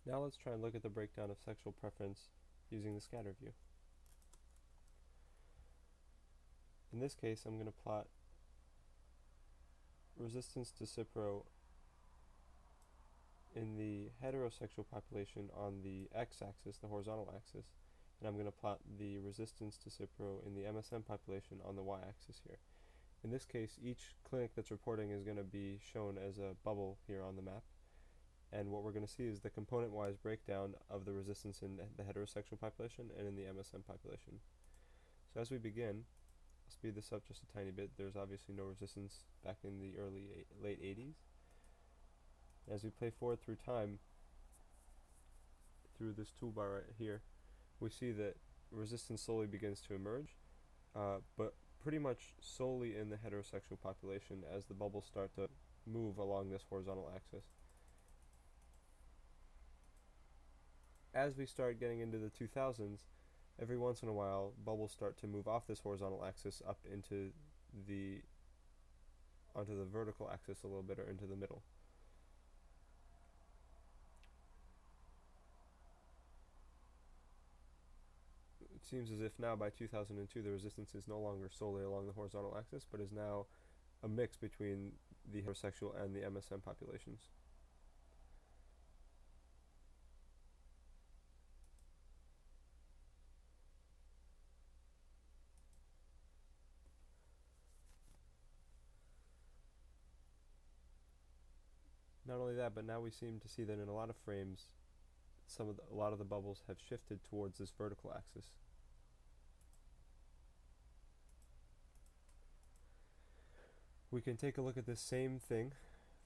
Now let's try and look at the breakdown of sexual preference using the scatter view. In this case, I'm going to plot resistance to Cipro in the heterosexual population on the x-axis, the horizontal axis, and I'm going to plot the resistance to Cipro in the MSM population on the y-axis here. In this case, each clinic that's reporting is going to be shown as a bubble here on the map, and what we're going to see is the component-wise breakdown of the resistance in the heterosexual population and in the MSM population. So as we begin, I'll speed this up just a tiny bit. There's obviously no resistance back in the late 80s. As we play forward through time, through this toolbar right here, we see that resistance slowly begins to emerge, but pretty much solely in the heterosexual population as the bubbles start to move along this horizontal axis. As we start getting into the 2000s, every once in a while, bubbles start to move off this horizontal axis up onto the vertical axis a little bit, or into the middle. It seems as if now by 2002 the resistance is no longer solely along the horizontal axis, but is now a mix between the heterosexual and the MSM populations. Not only that, but now we seem to see that in a lot of frames, a lot of the bubbles have shifted towards this vertical axis. We can take a look at this same thing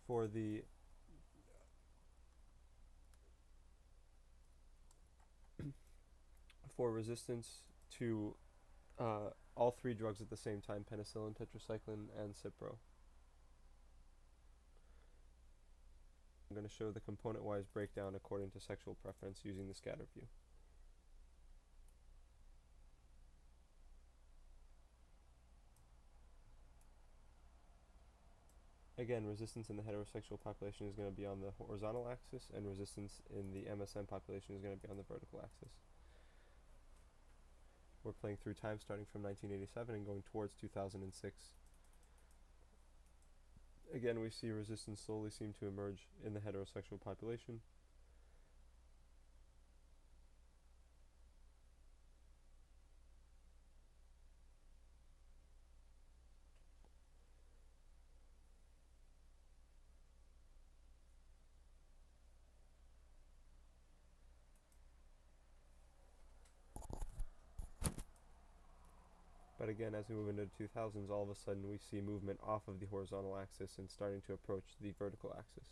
for the resistance to all three drugs at the same time: penicillin, tetracycline, and Cipro. I'm going to show the component-wise breakdown according to sexual preference using the scatter view. Again, resistance in the heterosexual population is going to be on the horizontal axis, and resistance in the MSM population is going to be on the vertical axis. We're playing through time starting from 1987 and going towards 2006. Again, we see resistance slowly seem to emerge in the heterosexual population. But again, as we move into the 2000s, all of a sudden we see movement off of the horizontal axis and starting to approach the vertical axis.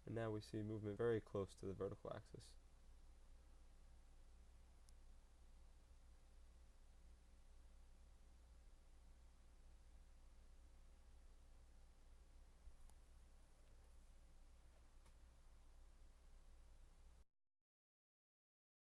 And now we see movement very close to the vertical axis.